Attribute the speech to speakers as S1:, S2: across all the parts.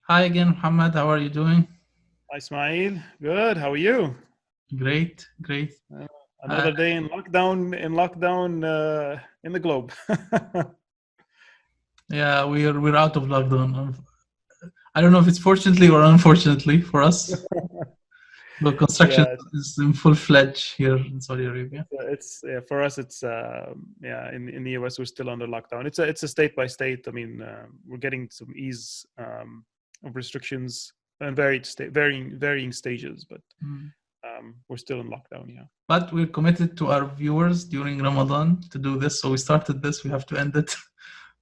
S1: Hi again, Mohammed. How are you doing?
S2: Ismail, good. How are you?
S1: Great, great.
S2: Uh,
S1: Uh,
S2: Another day in lockdown in the globe.
S1: yeah, we're out of lockdown. I don't know if it's fortunately or unfortunately for us, but construction
S2: Yeah,
S1: is in full fledged here in Saudi Arabia.
S2: it's for us. It's yeah. In the US, we're still under lockdown. It's a state by state. I mean, we're getting some ease of restrictions and varying stages, but
S1: Mm.
S2: we're still in lockdown. Yeah.
S1: But we're committed to our viewers during Ramadan to do this. So we started this. We have to end it.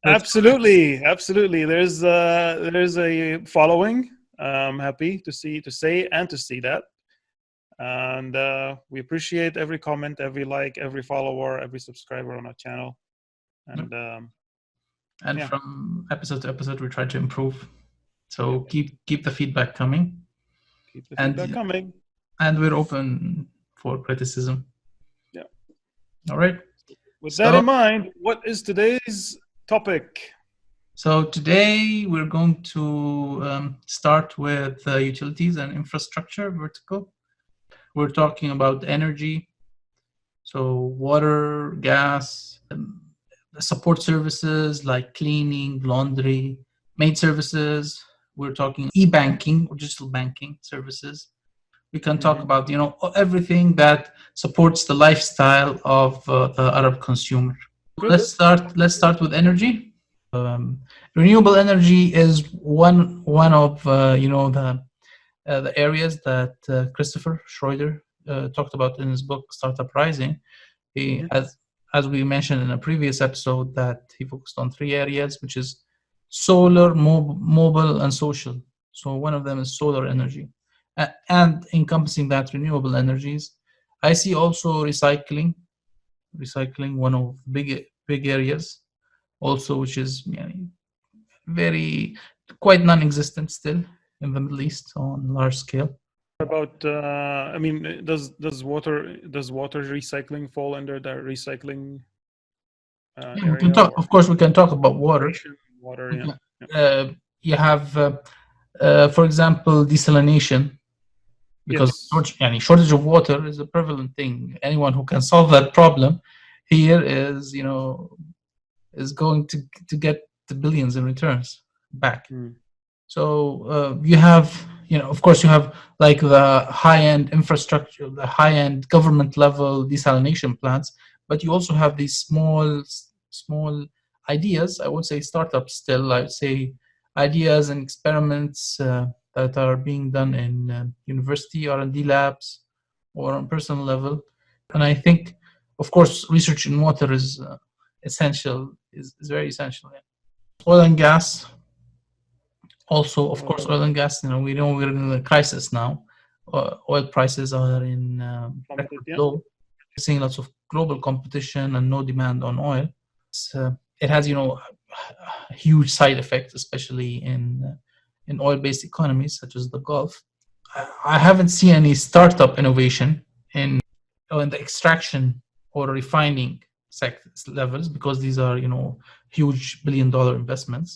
S1: Let's
S2: Absolutely, absolutely. There's a following. I'm happy to say and to see that, and we appreciate every comment, every like, every follower, every subscriber on our channel,
S1: go.
S2: and
S1: And
S2: yeah,
S1: from episode to episode, we try to improve.
S2: yeah.
S1: So keep the feedback coming,
S2: Keep the feedback
S1: and
S2: coming.
S1: and we're open for criticism.
S2: Yeah.
S1: All right.
S2: With that
S1: So
S2: in mind, what is today's topic?
S1: So today we're going to start with utilities and infrastructure vertical. We're talking about energy, so water, gas, support services like cleaning, laundry, maid services. We're talking e-banking or digital banking services. We can talk
S2: Hmm.
S1: about everything that supports the lifestyle of the Arab consumer.
S2: Good.
S1: Let's start with energy. Renewable energy is one of the areas that Christopher Schroeder talked about in his book Startup Rising. He
S2: Hmm.
S1: as we mentioned in a previous episode, that he focused on three areas, which is solar, mobile, and social. So one of them is solar energy, and encompassing that renewable energies. I see also recycling one of big areas also, which is very quite non-existent still in the Middle East on large scale.
S2: About I mean, does water recycling fall under the recycling
S1: Yeah, we can
S2: area
S1: talk.
S2: or
S1: Of course, we can talk about water.
S2: operation water?
S1: We
S2: Yeah.
S1: can-
S2: Yeah.
S1: you have, for example, desalination, because
S2: Yes.
S1: shortage of water is a prevalent thing. Anyone who can solve that problem here is going to get the billions in returns back.
S2: Mm.
S1: So you have, of course, you have like the high-end infrastructure, the high-end government level desalination plants, but you also have these small ideas. I would say startups still. I would say ideas and experiments that are being done in university R&D labs or on personal level. And I think, of course, research in water is essential. Is very essential. Yeah. Oil and gas also, of course,
S2: Well,
S1: oil and gas. We know we're in a crisis now. Oil prices are in
S2: plummeted.
S1: record
S2: Yeah.
S1: low. We're seeing lots of global competition and no demand on oil. It has, huge side effects, especially in oil-based economies such as the Gulf. I haven't seen any startup innovation in the extraction or refining sectors levels, because these are, huge billion-dollar investments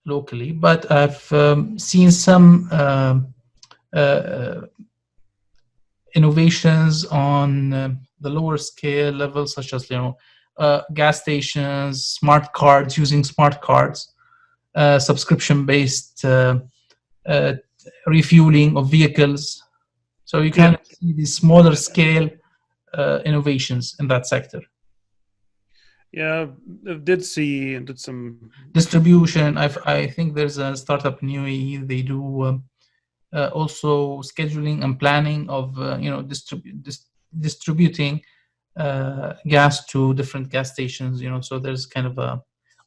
S1: locally, but I've seen some uh, innovations on the lower scale level, such as gas stations, smart cards, using smart cards, subscription-based uh, refueling of vehicles. So you
S2: Yeah.
S1: can see these smaller scale innovations in that sector.
S2: Yeah. I did some.
S1: Distribution. I think there's a startup in UAE. They do also scheduling and planning of distributing gas to different gas stations. So there's kind of a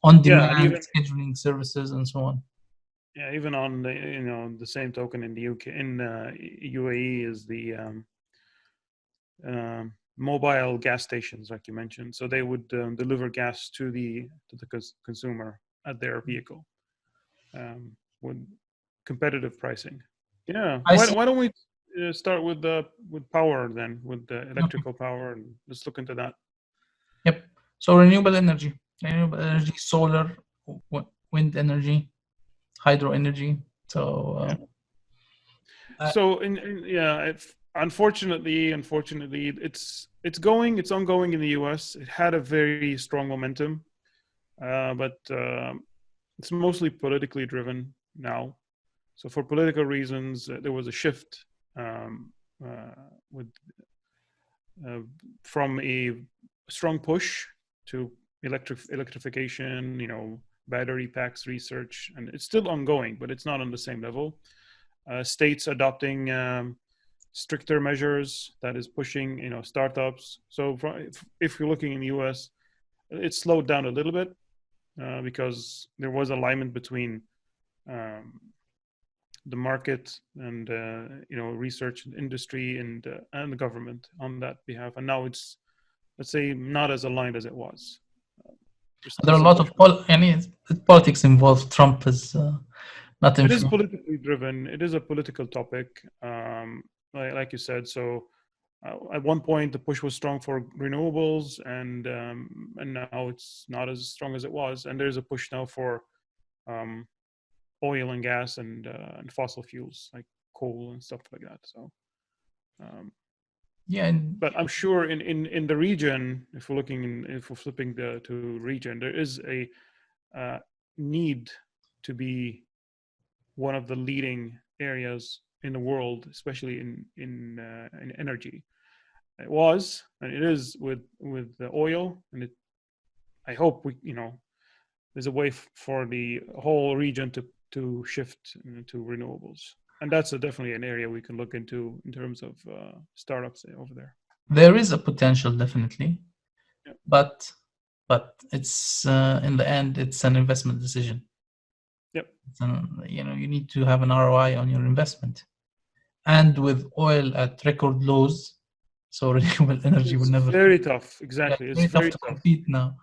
S2: Yeah, and
S1: on-demand
S2: even
S1: scheduling services and so on.
S2: yeah, even on the same token in the UK in UAE is the mobile gas stations, like you mentioned. So they would deliver gas to the consumer at their vehicle with competitive pricing. Yeah.
S1: I
S2: Why
S1: see.
S2: why don't we start with power then, with the
S1: Okay.
S2: electrical power, and let's look into that.
S1: Yep. So renewable energy, solar, wind energy, hydro energy. So
S2: So unfortunately, it's ongoing in the U.S. It had a very strong momentum, but it's mostly politically driven now. So for political reasons, there was a shift with from a strong push to electrification, battery packs research, and it's still ongoing, but it's not on the same level. States adopting stricter measures that is pushing, startups. So if you're looking in the U.S., it slowed down a little bit because there was alignment between the market and research industry and the government on that behalf, and now it's, let's say, not as aligned as it was.
S1: there are a lot of politics involved. Trump is not
S2: It is
S1: influenced.
S2: politically driven. It is a political topic, like you said. So at one point the push was strong for renewables, and now it's not as strong as it was. And there's a push now for oil and gas and fossil fuels like coal and stuff like that. So but I'm sure in the region, if we're flipping to region, there is a need to be one of the leading areas in the world, especially in energy. It was, and it is with the oil, and I hope there's a way for the whole region to shift to renewables, and that's definitely an area we can look into in terms of startups over there.
S1: There is a potential, definitely, but it's in the end, it's an investment decision.
S2: Yep.
S1: You need to have an ROI on your investment, and with oil at record lows, so renewable energy will never.
S2: Very tough. Exactly,
S1: it's very tough to compete now,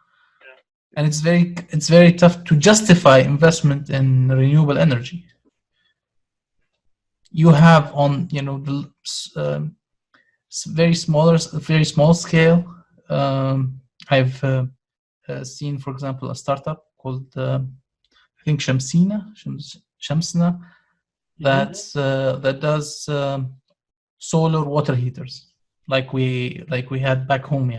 S1: and it's very tough to justify investment in renewable energy. You have on the very small scale. I've seen, for example, a startup called I think Shamsina that does solar water heaters like we had back home.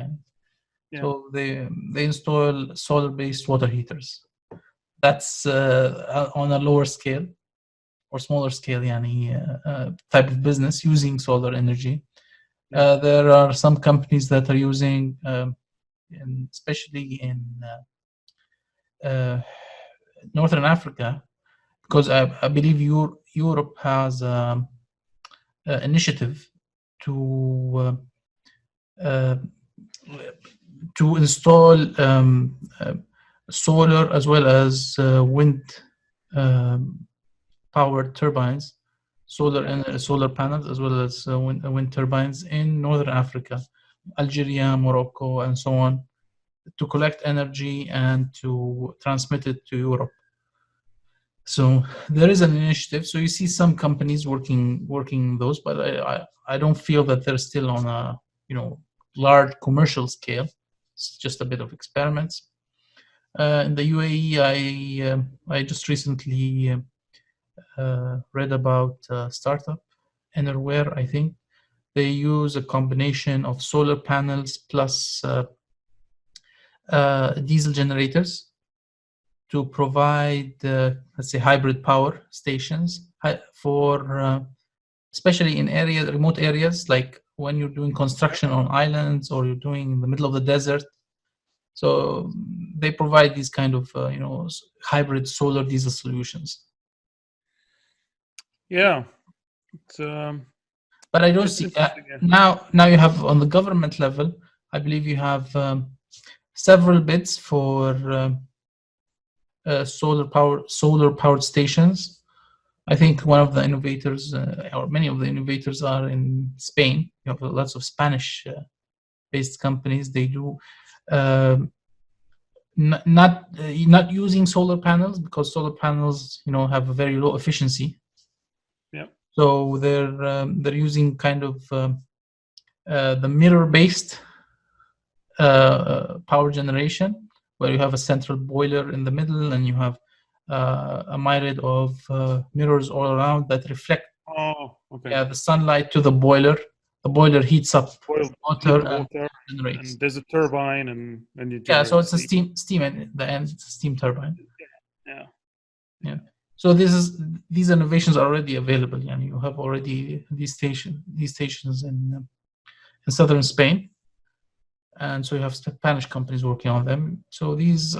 S1: So they install solar-based water heaters. That's on a lower scale or smaller scale, type of business using solar energy. There are some companies that are using, especially in Northern Africa, because I believe Europe has an initiative to install solar as well as wind powered turbines, solar panels as well as wind turbines in Northern Africa, Algeria, Morocco, and so on, to collect energy and to transmit it to Europe. So there is an initiative. So you see some companies working those, but I don't feel that they're still on a large commercial scale. It's just a bit of experiments. In the UAE, I just recently read about a startup, Enerware, I think. They use a combination of solar panels plus diesel generators to provide, let's say, hybrid power stations for, especially in remote areas, like when you're doing construction on islands or you're doing in the middle of the desert. So they provide these kind of, hybrid solar diesel solutions.
S2: Yeah.
S1: But I don't see now you have on the government level, I believe you have several bids for solar powered stations. I think one of the innovators, or many of the innovators, are in Spain. You have lots of Spanish based companies. They do not using solar panels, because solar panels have a very low efficiency.
S2: Yeah.
S1: So they're using kind of the mirror based power generation, where you have a central boiler in the middle and you have a myriad of mirrors all around that reflect
S2: Oh, okay.
S1: the sunlight to the boiler. The boiler heats up
S2: Boil, heat
S1: water
S2: the
S1: and
S2: water,
S1: generates.
S2: and there's a turbine, and then you
S1: Yeah, so
S2: generate
S1: it's a
S2: steam.
S1: steam at the end, it's a steam turbine.
S2: Yeah.
S1: Yeah. So these innovations are already available, and you have already these stations in southern Spain, and so you have Spanish companies working on them. So these,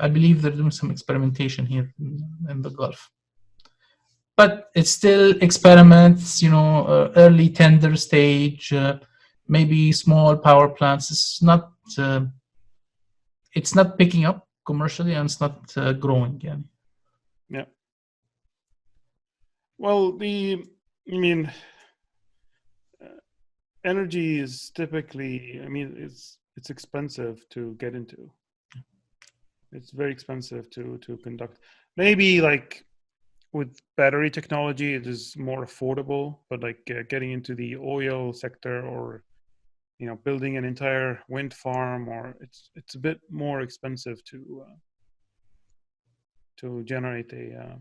S1: I believe, they're doing some experimentation here in the Gulf, but it's still experiments. Early tender stage, maybe small power plants. It's not picking up commercially, and it's not growing.
S2: Yeah. Well, I mean, energy is typically, it's expensive to get into. It's very expensive to conduct. Maybe like with battery technology, it is more affordable, but like getting into the oil sector, or building an entire wind farm, or it's a bit more expensive to generate a.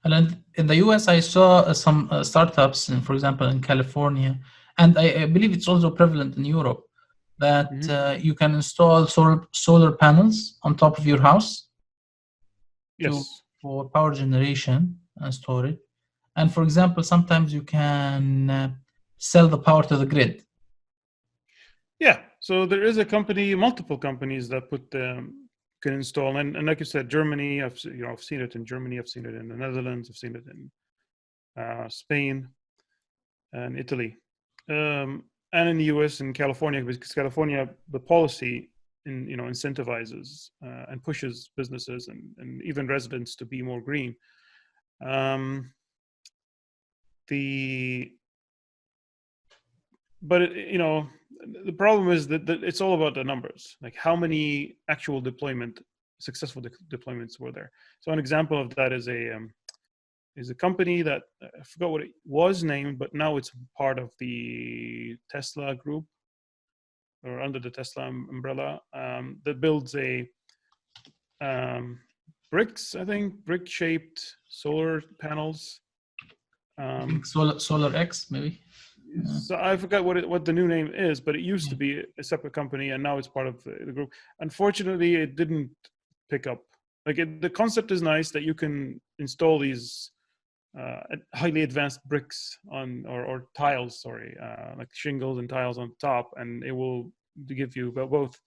S1: And in the US, I saw some startups, for example, in California, and I believe it's also prevalent in Europe, that you can install solar panels on top of your house
S2: Yes.
S1: for power generation and storage. And for example, sometimes you can sell the power to the grid.
S2: Yeah. So there is multiple companies that can install, and like you said, Germany. I've seen it in Germany. I've seen it in the Netherlands. I've seen it in Spain and Italy, and in the U.S. and California, because California, the policy incentivizes and pushes businesses and even residents to be more green. But the problem is that it's all about the numbers, like how many actual successful deployments were there. So an example of that is a company that I forgot what it was named, but now it's part of the Tesla group, or under the Tesla umbrella, that builds brick-shaped solar panels.
S1: I think Solar X, maybe.
S2: So I forgot what the new name is, but it used to be a separate company, and now it's part of the group. Unfortunately, it didn't pick up. Like the concept is nice, that you can install these highly advanced bricks or tiles, like shingles and tiles on top, and it will give you both,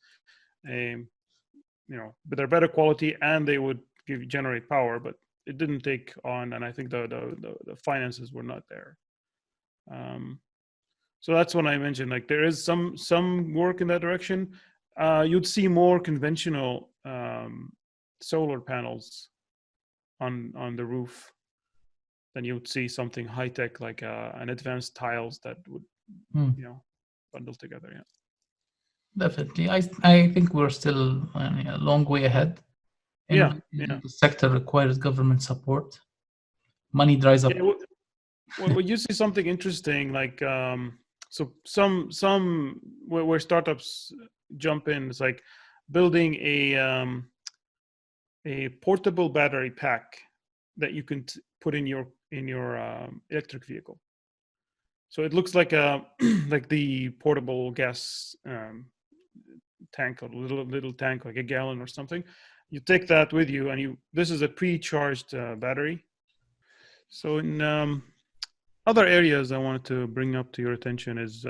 S2: but they're better quality, and they would generate power. But it didn't take on, and I think the finances were not there. So that's when I mentioned, like, there is some work in that direction. You'd see more conventional solar panels on the roof than you would see something high tech like an advanced tiles that would bundle together. Yeah,
S1: definitely. I think we're still a long way ahead.
S2: Yeah.
S1: The sector requires government support. Money dries up.
S2: Well, you see something interesting, like so some where startups jump in. It's like building a portable battery pack that you can put in your electric vehicle. So it looks like like the portable gas tank, or little tank, like a gallon or something. You take that with you, and this is a pre-charged battery. So in other areas I wanted to bring up to your attention is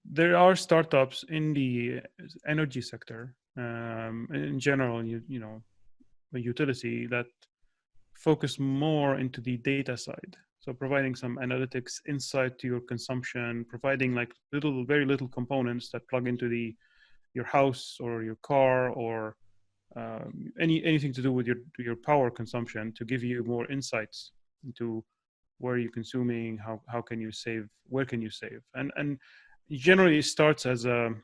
S2: there are startups in the energy sector, in general, a utility that focus more into the data side. So providing some analytics insight to your consumption, providing like very little components that plug into your house or your car, or anything to do with your power consumption, to give you more insights into where you're consuming, how can you save, where can you save, and generally it starts as an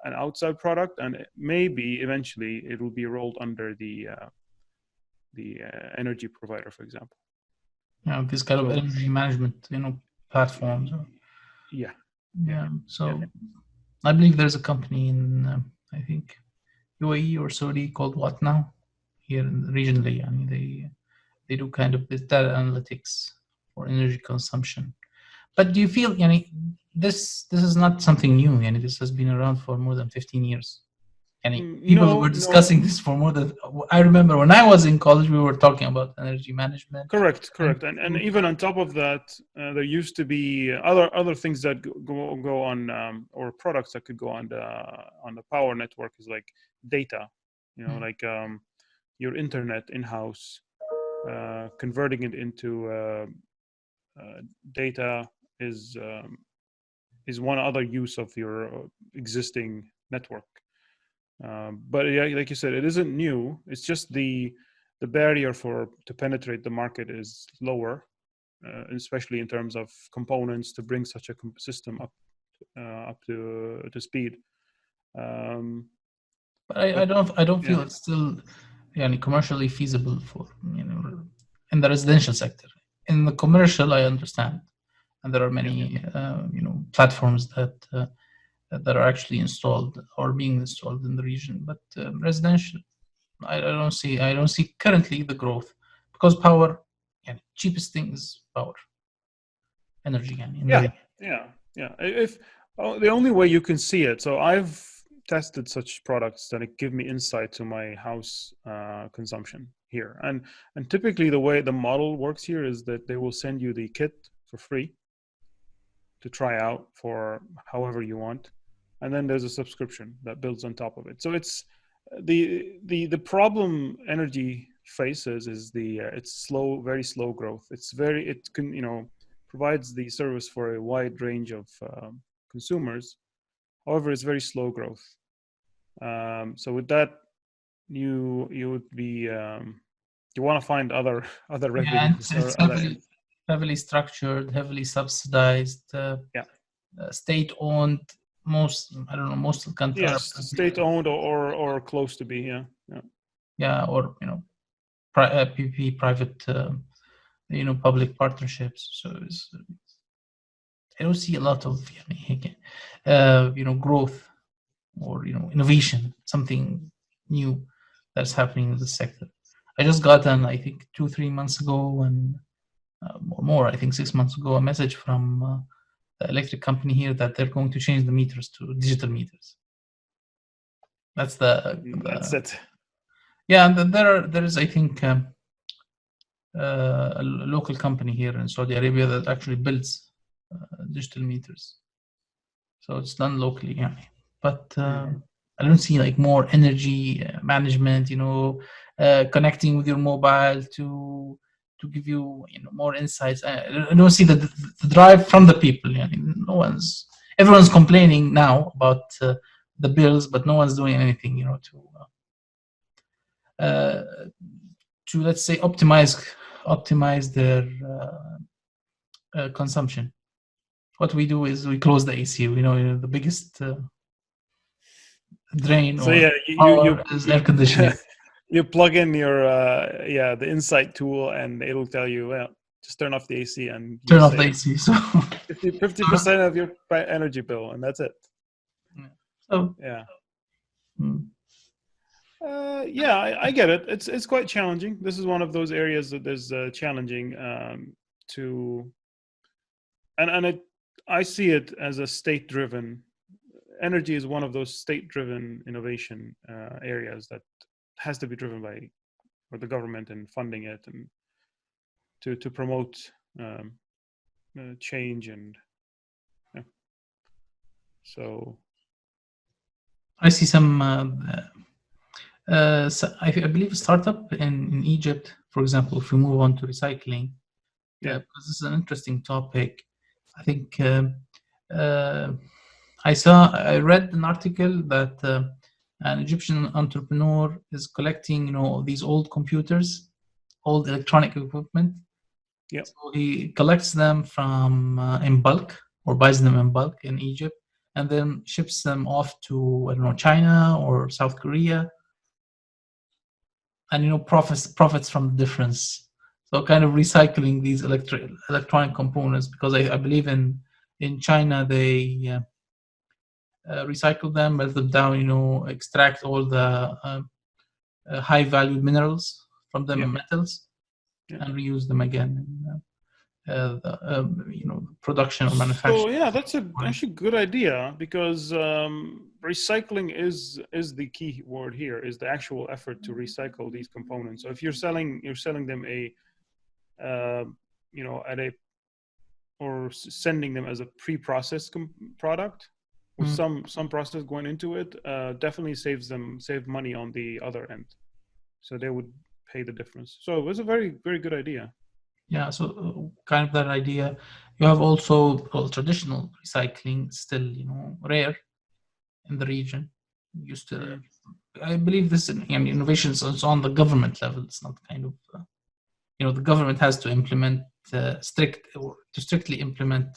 S2: outside product, and maybe eventually it will be rolled under the energy provider, for example.
S1: This kind of energy management, platforms.
S2: Yeah.
S1: So I believe there's a company in I think UAE or Saudi called what now? here regionally. I mean, they do kind of this data analytics for energy consumption. But do you feel, this is not something new, and this has been around for more than 15 years. And people were discussing this for more than. I remember when I was in college, we were talking about energy management.
S2: Correct. And even on top of that, there used to be other things that go on, or products that could go on the power network, is like data. Like your internet in-house, converting it into data is one other use of your existing network. But yeah, like you said, it isn't new. It's just the barrier to penetrate the market is lower, especially in terms of components to bring such a system up to speed.
S1: But I don't feel it's still commercially feasible for in the residential sector. In the commercial, I understand, and there are many platforms that are actually installed or being installed in the region. But residential, I don't see currently the growth, because power, cheapest thing is power, energy.
S2: If the only way you can see it, so I've tested such products that give me insight to my house consumption here, and typically the way the model works here is that they will send you the kit for free to try out for however you want, and then there's a subscription that builds on top of it. So it's the problem energy faces is it's slow, very slow growth. It can provides the service for a wide range of consumers. However, it's very slow growth. So with that, you would be you want to find other revenues.
S1: It's heavily structured, heavily subsidized, state-owned. Most of the countries.
S2: Yes, state-owned or close to be.
S1: Or PPP, private, public partnerships. So I don't see a lot of growth or innovation, something new that's happening in the sector. I just got I think 2-3 months ago, and more, I think 6 months ago, a message from the electric company here that they're going to change the meters to digital meters. That's
S2: it.
S1: Yeah, and there is, I think, a local company here in Saudi Arabia that actually builds digital meters. So it's done locally, But I don't see more energy management, connecting with your mobile to give you, more insights. I don't see the drive from the people. Everyone's complaining now about the bills, but no one's doing anything, to let's say optimize their consumption. What we do is we close the AC. The biggest drain you is air conditioning.
S2: You plug in your the Insight tool, and it'll tell you, well, just turn off the AC and
S1: turn off the AC. So
S2: 50% of your energy bill, and that's it.
S1: So
S2: I get it. It's quite challenging. This is one of those areas that is challenging to, and I see it as a state-driven. Energy is one of those state-driven innovation areas that has to be driven by the government and funding it, and to promote change. And so
S1: I see some I believe a startup in Egypt, for example, if we move on to recycling, because this is an interesting topic. I think I read an article that an Egyptian entrepreneur is collecting, these old computers, old electronic equipment.
S2: Yeah.
S1: So he collects them from in bulk, or buys them in bulk in Egypt, and then ships them off to, I don't know, China or South Korea, and profits from the difference. So kind of recycling these electronic components, because I believe in China they recycle them, melt them down, extract all the high value minerals from the
S2: Yeah.
S1: metals
S2: Yeah.
S1: and reuse them again in production or
S2: So
S1: manufacturing.
S2: yeah, that's a actually good idea, because recycling is the key word here, is the actual effort to recycle these components. So if you're selling them a at a, or sending them as a pre-processed product with
S1: Mm.
S2: some process going into it, definitely save money on the other end. So they would pay the difference. So it was a very, very good idea.
S1: Yeah, so kind of that idea. You have also, well, traditional recycling still, rare in the region. Used to,
S2: Mm.
S1: I believe this innovation is on the government level. It's not kind of, the government has to implement strictly implement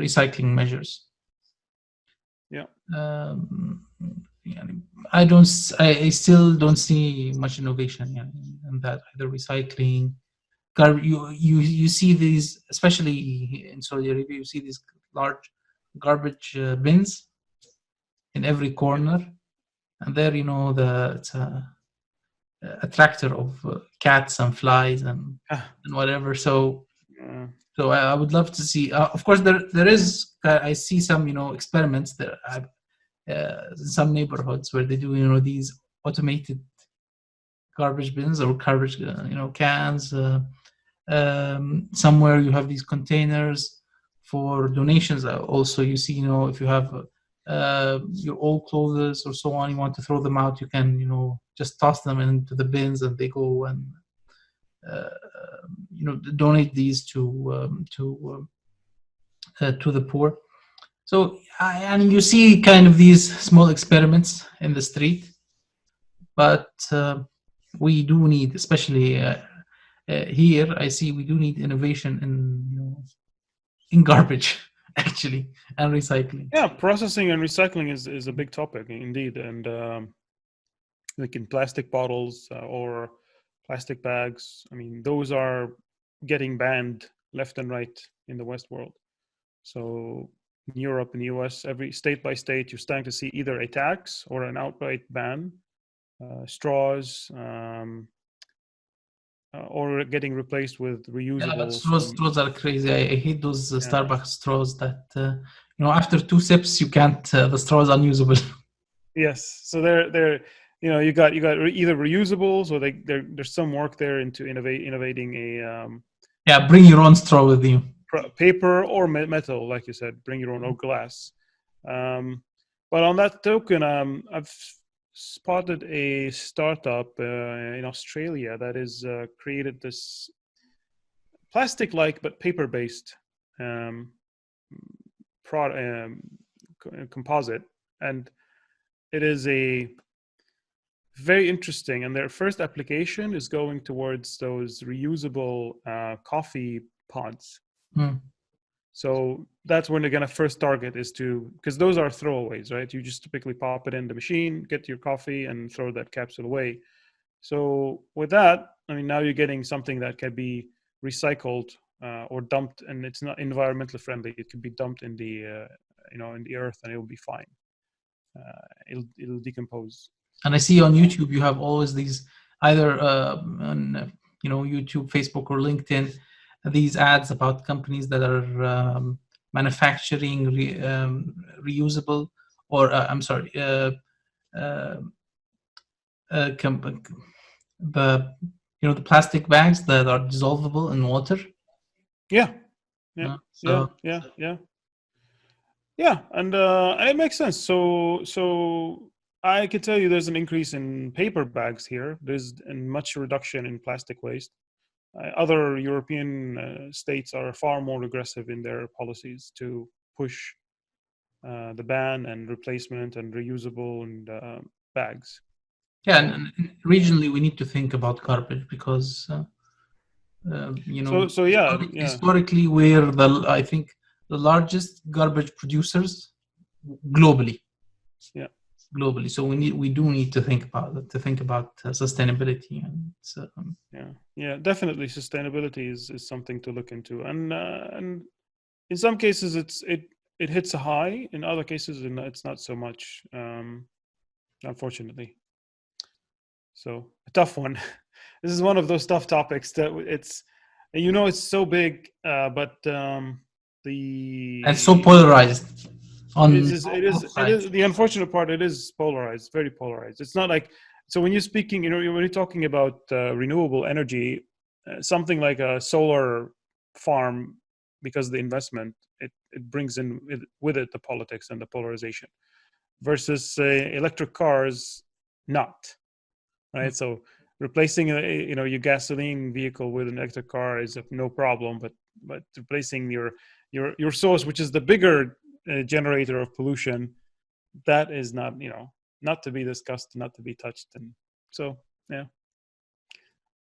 S1: recycling measures.
S2: Yeah.
S1: Yeah, I still don't see much innovation in that, either recycling. You see these, especially in Saudi Arabia, you see these large garbage bins in every
S2: Yeah.
S1: corner, and there it's a attractor of cats and flies
S2: Ah,
S1: and whatever. So
S2: uh,
S1: I would love to see. Of course, there is. I see some experiments there in some neighborhoods where they do these automated garbage bins or garbage cans. Somewhere you have these containers for donations. Also, you see, if you have your old clothes or so on, you want to throw them out, you can, just toss them into the bins, and they go and uh, donate these to the poor. So, and you see kind of these small experiments in the street, but we do need, especially here, I see we do need innovation in garbage, actually, and recycling.
S2: yeah, processing and recycling is a big topic indeed, and like in plastic bottles or plastic bags. I mean, those are getting banned left and right in the West world. So in Europe, in the US, every state by state, you're starting to see either a tax or an outright ban. Straws, or getting replaced with
S1: Yeah, but
S2: reusables
S1: straws,
S2: from,
S1: straws are crazy. I hate those
S2: yeah.
S1: Starbucks straws that after 2 sips you can't. The straw is unusable.
S2: Yes, so they're you got either reusables, or there's some work there into innovating a
S1: Yeah, bring your own straw with you.
S2: paper or metal, like you said, bring your own, or glass. Um, but on that token, I've spotted a startup in Australia that is created this plastic-like but paper-based um, composite, and it is a very interesting. And their first application is going towards those reusable coffee pods.
S1: Mm.
S2: So that's when they're going to first target, is to, because those are throwaways, right? You just typically pop it in the machine, get your coffee, and throw that capsule away. So with that, I mean, now you're getting something that can be recycled or dumped, and it's not environmentally friendly. It can be dumped in the in the earth, and it will be fine. It'll decompose.
S1: And I see on YouTube you have always these, either on YouTube, Facebook, or LinkedIn, these ads about companies that are manufacturing reusable, or I'm sorry, uh, the the plastic bags that are dissolvable in water.
S2: Yeah, yeah, yeah,
S1: So
S2: yeah, yeah, yeah, and it makes sense. So I could tell you there's an increase in paper bags here. There's a much reduction in plastic waste. Other European states are far more aggressive in their policies to push the ban and replacement and reusable and bags.
S1: yeah,
S2: So
S1: and regionally we need to think about garbage, because
S2: so yeah, yeah,
S1: historically we're I think the largest garbage producers globally.
S2: yeah,
S1: So we do need to think about it, sustainability, and so,
S2: yeah, yeah. Definitely, sustainability is something to look into, and in some cases it hits a high. In other cases, it's not so much. Unfortunately. So a tough one. This is one of those tough topics that it's so big, but
S1: And so
S2: the
S1: polarized
S2: it
S1: on
S2: is it is
S1: both
S2: it is
S1: sides.
S2: the unfortunate part. It is polarized, very polarized. It's not like, so when you're speaking, when you're talking about renewable energy, something like a solar farm, because of the investment, it brings in with it the politics and the polarization, versus electric cars, not right. So replacing your gasoline vehicle with an electric car is no problem, but replacing your source, which is the bigger generator of pollution, that is not, not to be discussed, not to be touched. And so, yeah,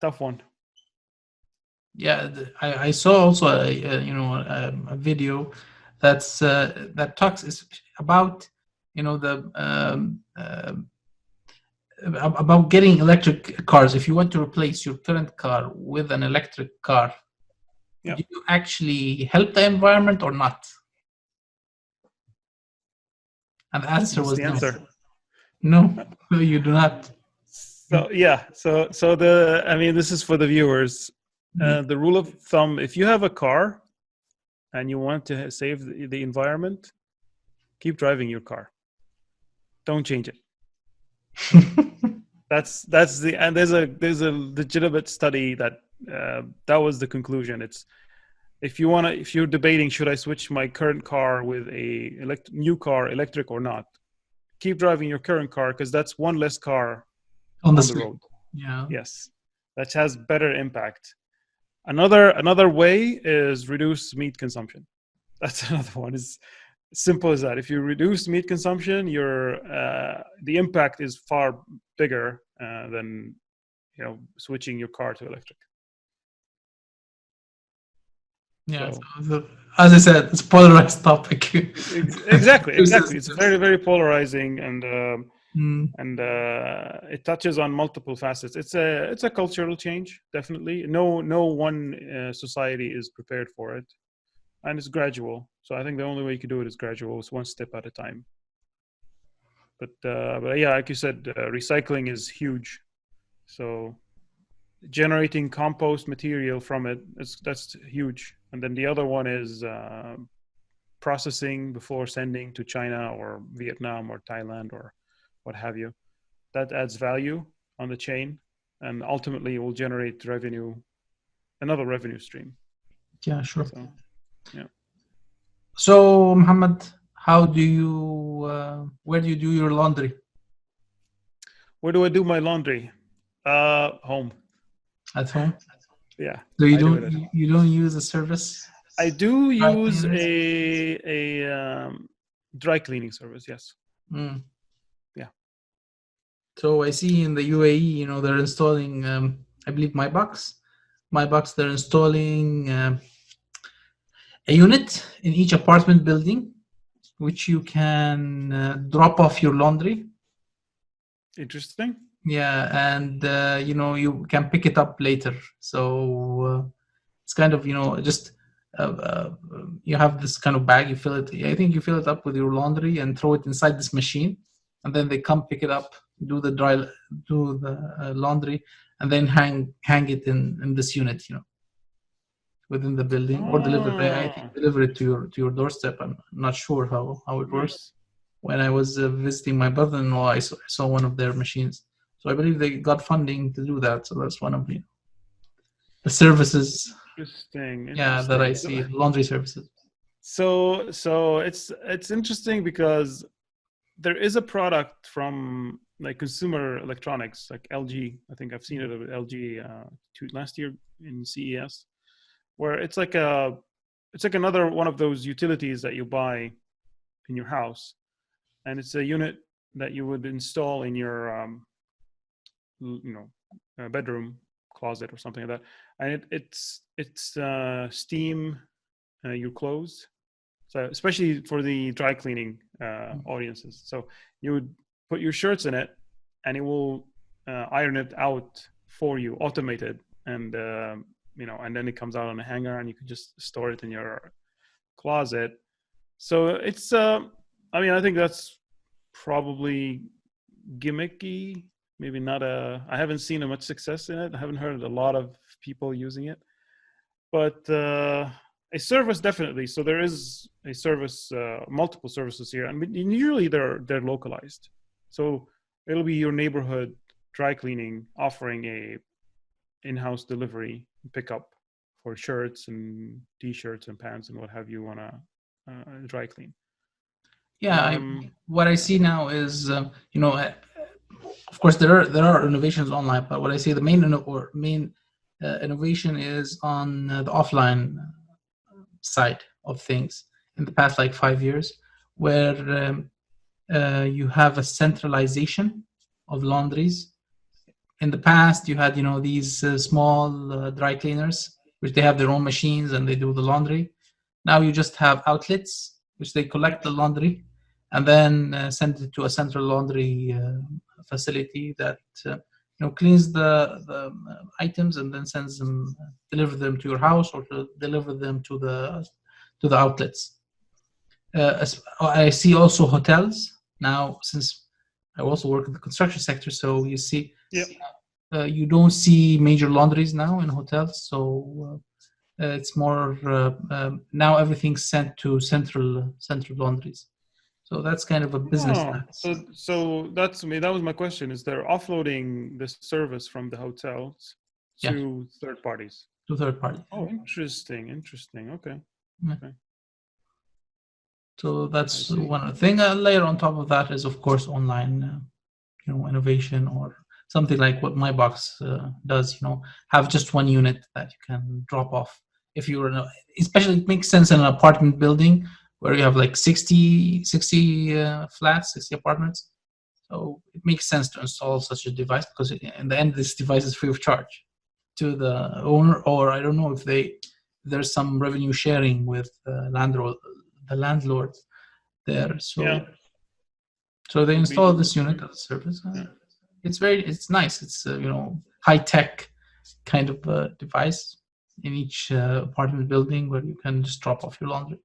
S2: tough one.
S1: Yeah, I saw also a video that talks about the about getting electric cars. If you want to replace your current car with an electric car,
S2: Yeah,
S1: do you actually help the environment or not? And the answer
S2: what's
S1: was
S2: the
S1: no.
S2: answer?
S1: No, no, you do not.
S2: So yeah, so the I mean, this is for the viewers.
S1: Mhm.
S2: The rule of thumb: if you have a car and you want to save the environment, keep driving your car. Don't change it. That's the and there's a legitimate study that that was the conclusion. It's, if you're debating, should I switch my current car with a new car, electric or not, keep driving your current car, because that's one less car
S1: On the
S2: on the
S1: street.
S2: road.
S1: Yeah.
S2: Yes, that has better impact. Another way is reduce meat consumption. That's another one. It's simple as that. If you reduce meat consumption, your the impact is far bigger than switching your car to electric.
S1: Yeah.
S2: So
S1: As I said, it's a polarized topic.
S2: exactly,
S1: Two
S2: it's
S1: systems.
S2: very, very polarizing, and
S1: Mm.
S2: it touches on multiple facets. It's a cultural change, definitely. No one society is prepared for it, and it's gradual. So I think the only way you can do it is gradual. It's one step at a time. But yeah, like you said, recycling is huge. So generating compost material from it, that's huge. And then the other one is processing before sending to China or Vietnam or Thailand or what have you. That adds value on the chain, and ultimately will generate revenue, another revenue stream.
S1: Yeah, sure.
S2: So yeah.
S1: So, Muhammad, where do you do your laundry?
S2: Where do I do my laundry? Home.
S1: At home?
S2: Yeah,
S1: So you
S2: I do it
S1: don't
S2: at home.
S1: you don't use a service?
S2: I do
S1: Dry
S2: use
S1: cleaners?
S2: a dry cleaning service. Yes.
S1: Mm.
S2: Yeah.
S1: So I see in the UAE, they're installing, I believe, My Box. They're installing a unit in each apartment building, which you can drop off your laundry.
S2: Interesting.
S1: Yeah, and you can pick it up later. So it's kind of just you have this kind of bag. You fill it. I think you fill it up with your laundry and throw it inside this machine, and then they come pick it up, do the laundry, and then hang it in this unit. Within the building, or deliver. I think
S2: Oh,
S1: deliver it to your doorstep. I'm not sure how it works.
S2: nice.
S1: When I was visiting my brother-in-law, I saw one of their machines. So I believe they got funding to do that. So that's one of the services,
S2: Interesting.
S1: yeah, that I
S2: Interesting.
S1: see, laundry services.
S2: So it's interesting because there is a product from like consumer electronics, like LG. I think I've seen it at LG last year in CES, where it's like another one of those utilities that you buy in your house, and it's a unit that you would install in your bedroom closet or something like that, and it's steam your clothes. So especially for the dry cleaning audiences, so you would put your shirts in it, and it will iron it out for you, automated, and and then it comes out on a hanger, and you can just store it in your closet. So it's I mean, I think that's probably gimmicky, maybe not I haven't seen much success in it. I haven't heard a lot of people using it, but a service definitely. So there is a service, multiple services here, and usually they're localized. So it'll be your neighborhood dry cleaning offering a in-house delivery pickup for shirts and t-shirts and pants and what have you want to dry clean.
S1: Yeah, what I see now is, of course there are innovations online, but what I see the main innovation is on the offline side of things in the past like 5 years, where you have a centralization of laundries. In the past, you had these small dry cleaners, which they have their own machines and they do the laundry. Now you just have outlets, which they collect the laundry and then send it to a central laundry facility that cleans the items and then sends them, deliver them to your house or to deliver them to the outlets. I see also hotels now, since I also work in the construction sector, so you see.
S2: Yep.
S1: You don't see major laundries now in hotels, so it's more now everything's sent to central laundries. So that's kind of a business.
S2: So that was my question. Is they're offloading the service from the hotels to third parties?
S1: To third parties.
S2: Oh, interesting. Okay.
S1: Yeah.
S2: Okay.
S1: So that's one thing. Layer on top of that is, of course, online, innovation, or something like what my box does. Have just one unit that you can drop off. If you're especially, it makes sense in an apartment building where you have like 60 flats, 60 apartments. So it makes sense to install such a device, because in the end, this device is free of charge to the owner, or I don't know if there's some revenue sharing with the landlord there. So they install this unit as a service. It's nice. It's high tech kind of device in each apartment building where you can just drop off your laundry.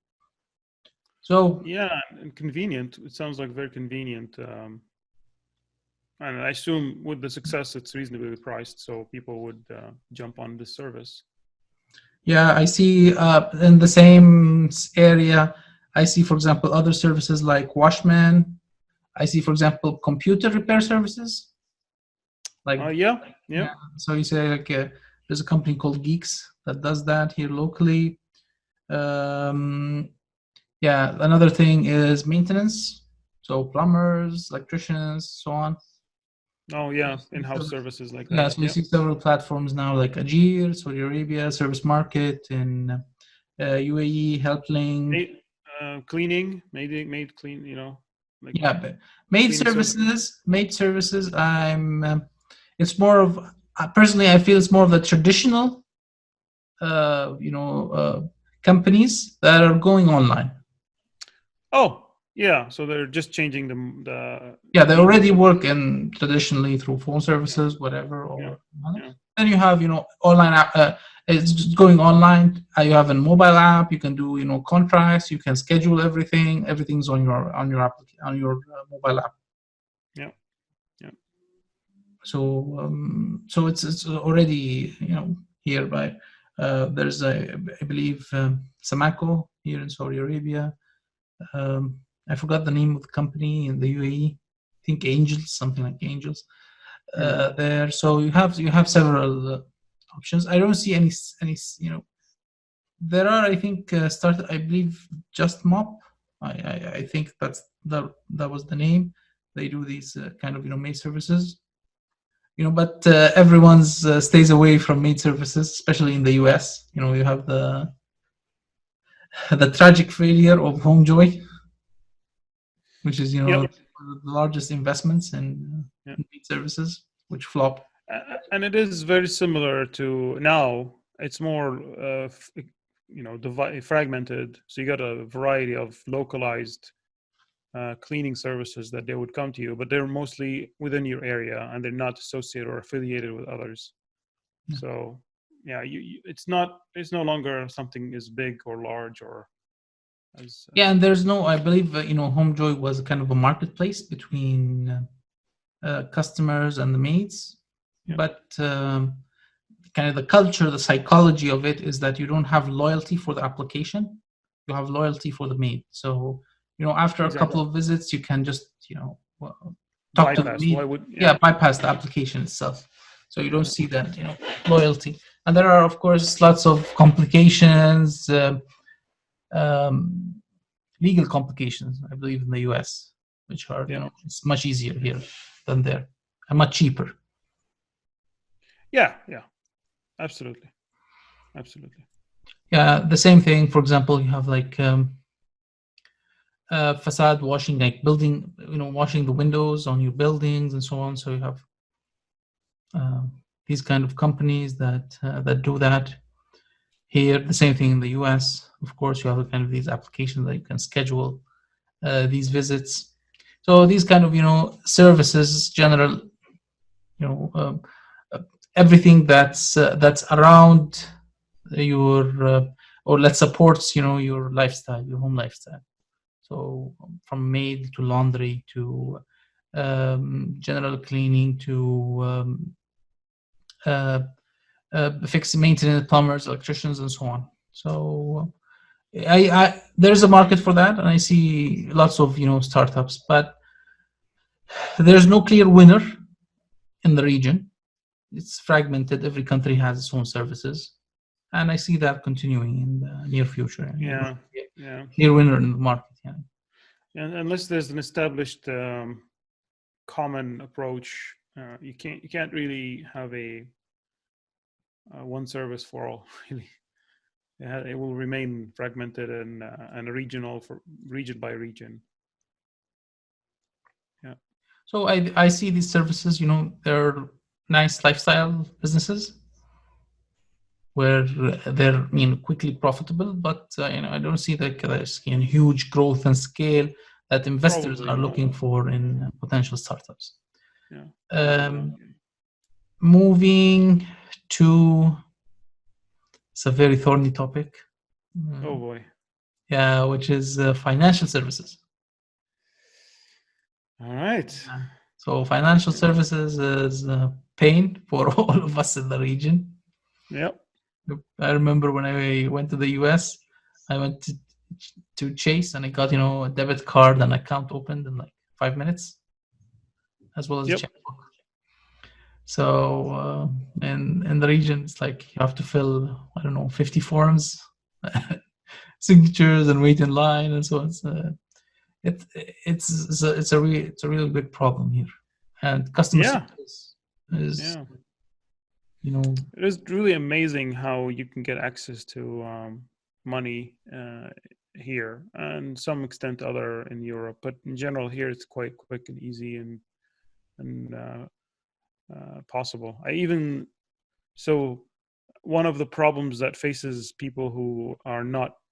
S1: So
S2: and convenient. It sounds like very convenient. And I assume with the success, it's reasonably priced, so people would jump on this service.
S1: Yeah, I see in the same area, I see, for example, other services like Washman. I see, for example, computer repair services. Like So you say like there's a company called Geeks that does that here locally. Another thing is maintenance. So plumbers, electricians, so on.
S2: Oh yeah, in-house services like that.
S1: Yeah, so we see several platforms now, like Ajir, Saudi Arabia, Service Market, in UAE, Helpling.
S2: Cleaning, maid clean,
S1: But maid services. It's more of, personally, I feel it's more of the traditional, companies that are going online.
S2: Oh, yeah. So they're just changing the.
S1: Yeah, they already work traditionally through phone services, whatever. Then you have, online app. It's just going online. You have a mobile app. You can do, contracts. You can schedule everything. Everything's on your mobile app.
S2: Yeah.
S1: So it's already here by there's I believe Samaco here in Saudi Arabia. I forgot the name of the company in the UAE. I think Angels, something like Angels. There, so you have several options. I don't see any. There are, I think, started. I believe Just Mop. I think that was the name. They do these kind of maid services. But everyone's stays away from maid services, especially in the US. You have the tragic failure of Homejoy, which is one of the largest investments in maid services, which flopped.
S2: And it is very similar to now. It's more fragmented. So you got a variety of localized cleaning services that they would come to you, but they're mostly within your area and they're not associated or affiliated with others. So it's no longer something as big or large or as
S1: and there's no, I believe Homejoy was kind of a marketplace between customers and the maids,
S2: Yeah.
S1: but kind of the culture, the psychology of it is that you don't have loyalty for the application, you have loyalty for the maid. So, after a couple
S2: Exactly.
S1: of visits, you can just, talk to the
S2: Bypass. Why
S1: maid.
S2: would?
S1: Yeah,
S2: Yeah.
S1: bypass the application itself. So you don't
S2: Yeah.
S1: see that, loyalty. And there are, of course, lots of complications, um, legal complications, I believe, in the US, which are,
S2: Yeah.
S1: it's much easier here than there and much cheaper.
S2: Yeah. Yeah. Absolutely. Absolutely.
S1: Yeah, the same thing. For example, you have like facade washing, like building, washing the windows on your buildings and so on. So you have these kind of companies that do that. Here, the same thing in the US. Of course, you have kind of these applications that you can schedule these visits. So these kind of services, general, everything that's around your or that supports your lifestyle, your home lifestyle. So from maid to laundry to general cleaning to fixed maintenance, plumbers, electricians, and so on. So there's a market for that, and I see lots of startups, but there's no clear winner in the region. It's fragmented. Every country has its own services, and I see that continuing in the near future.
S2: Yeah. Yeah.
S1: Clear winner in the market. Yeah.
S2: And unless there's an established common approach, you can't really have a one service for all. Really, it will remain fragmented and regional for region by region. Yeah.
S1: So I see these services. They're nice lifestyle businesses where they're quickly profitable, but I don't see there's huge growth and scale that investors
S2: Probably
S1: are
S2: no.
S1: looking for in potential startups.
S2: Yeah.
S1: Moving to, it's a very thorny topic.
S2: Oh boy.
S1: Yeah, which is financial services.
S2: All right.
S1: So financial services is pain for all of us in the region.
S2: Yep.
S1: I remember when I went to the US, I went to Chase and I got a debit card and account opened in like 5 minutes, as well as a checkbook. So in the region, it's like you have to fill 50 forms, signatures, and wait in line, and so on. It's a really big problem here, and customer service is
S2: it is really amazing how you can get access to money here, and some extent other in Europe, but in general here it's quite quick and easy and possible. So one of the problems that faces people who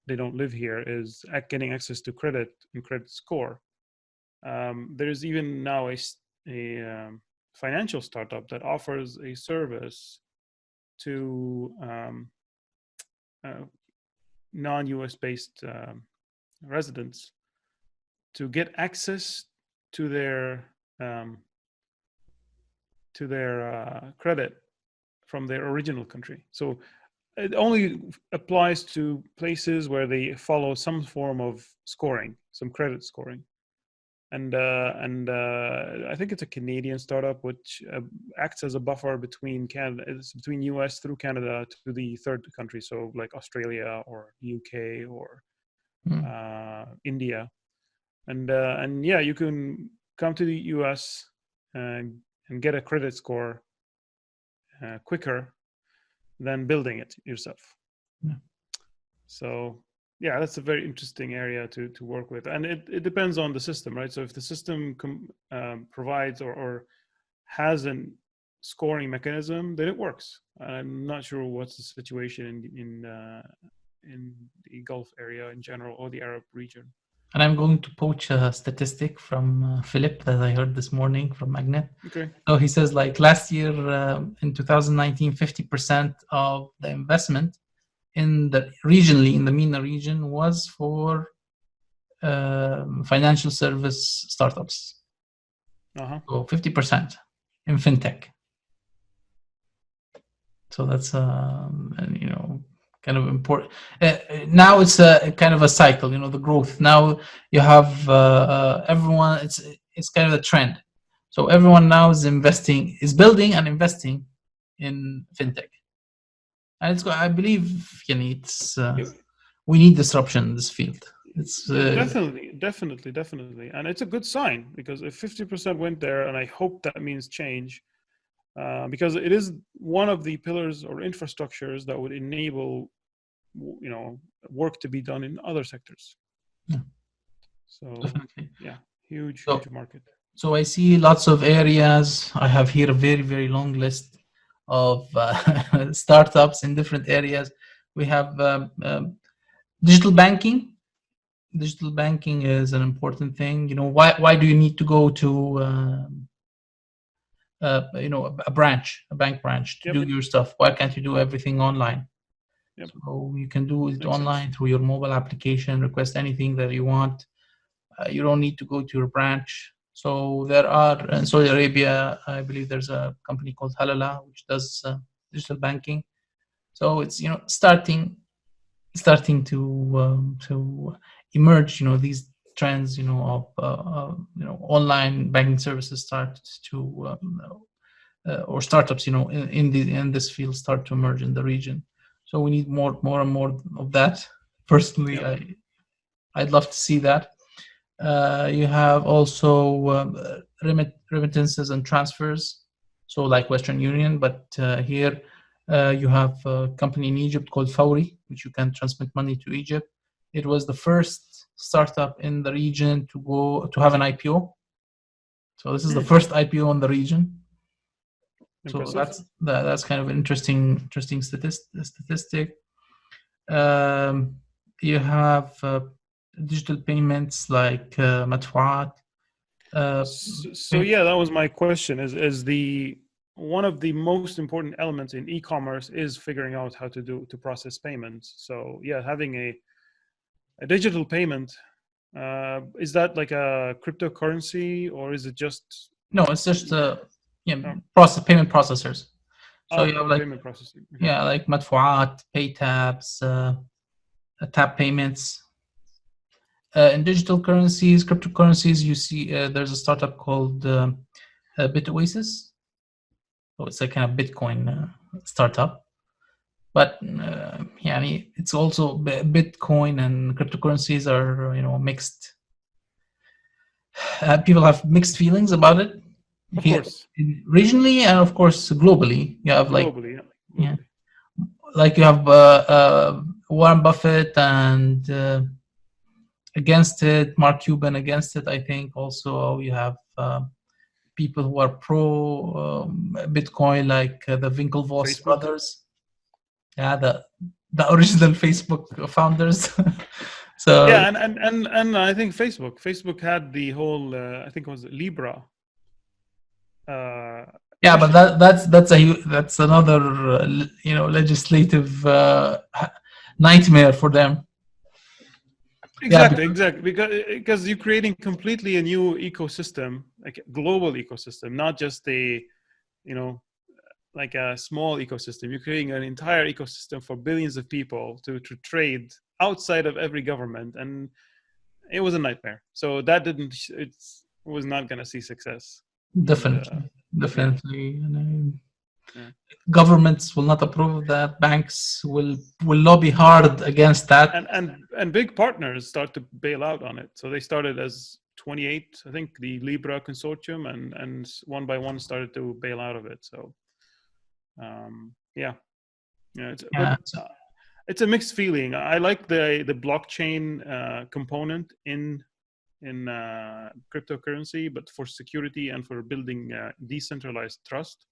S2: they don't live here is getting access to credit and credit score. There's even now a financial startup that offers a service to non-US based residents to get access to their credit from their original country. So it only applies to places where they follow some form of scoring, some credit scoring. And I think it's a Canadian startup which acts as a buffer between between US through Canada to the third country, so like Australia or UK or India, and yeah, you can come to the US and get a credit score quicker than building it yourself.
S1: Yeah.
S2: So yeah, that's a very interesting area to work with, and it depends on the system, right? So if the system provides or has a scoring mechanism, then it works. I'm not sure what's the situation in the Gulf area in general or the Arab region.
S1: And I'm going to poach a statistic from Philip that I heard this morning from Magnet.
S2: Okay.
S1: So he says, like last year in 2019, 50% of the investment in the MENA region was for financial service startups. So 50% in fintech. So that's kind of important. Now it's a kind of a cycle, the growth. Now you have everyone. It's kind of a trend. So everyone now is building and investing in fintech, and I believe, it's we need disruption in this field. It's
S2: definitely, and it's a good sign, because if 50% went there, and I hope that means change, because it is one of the pillars or infrastructures that would enable, work to be done in other sectors.
S1: Yeah.
S2: So
S1: definitely,
S2: huge market.
S1: So I see lots of areas. I have here a very, very long list of startups in different areas. We have digital banking. Digital banking is an important thing. Why do you need to go to a bank branch to do your stuff? Why can't you do everything online? So you can do it online through your mobile application, request anything that you want. You don't need to go to your branch. So there are, in Saudi Arabia, I believe there's a company called Halala, which does digital banking. So it's, starting to emerge, these trends, of online banking services start to, or startups, in this field start to emerge in the region. So we need more and more of that. Personally, I'd love to see that. You have also remittances and transfers, so like Western Union, but here you have a company in Egypt called Fawri, which you can transmit money to Egypt. It was the first startup in the region to have an IPO. So this is the first IPO in the region.
S2: Impressive.
S1: So that's kind of an interesting statistic. You have digital payments like Madfuat.
S2: So that was my question. Is the one of the most important elements in e-commerce is figuring out how to process payments. So having a digital payment, is that like a cryptocurrency, or is it just?
S1: No, it's just payment processors. So you have like
S2: payment processing.
S1: Like Madfuat, PayTabs, tap payments. In digital currencies, cryptocurrencies, you see there's a startup called BitOasis. So it's a kind of Bitcoin startup. But it's also Bitcoin and cryptocurrencies are mixed. People have mixed feelings about it.
S2: Of course.
S1: Regionally and of course globally. You have
S2: globally.
S1: Like you have Warren Buffett and against it, Mark Cuban against it. I think also you have people who are pro Bitcoin, like the Winklevoss brothers. Yeah, the original Facebook founders. So
S2: and I think Facebook had the whole I think it was Libra.
S1: But that's another legislative nightmare for them.
S2: Exactly, because you're creating completely a new ecosystem, like a global ecosystem, not just like a small ecosystem. You're creating an entire ecosystem for billions of people to trade outside of every government, and it was a nightmare. So that it was not going to see success.
S1: Definitely. Governments will not approve of that. Banks will lobby hard against that.
S2: And big partners start to bail out on it. So they started as 28, I think, the Libra consortium, and one by one started to bail out of it. So it's a mixed feeling. I like the blockchain component in cryptocurrency, but for security and for building decentralized trust,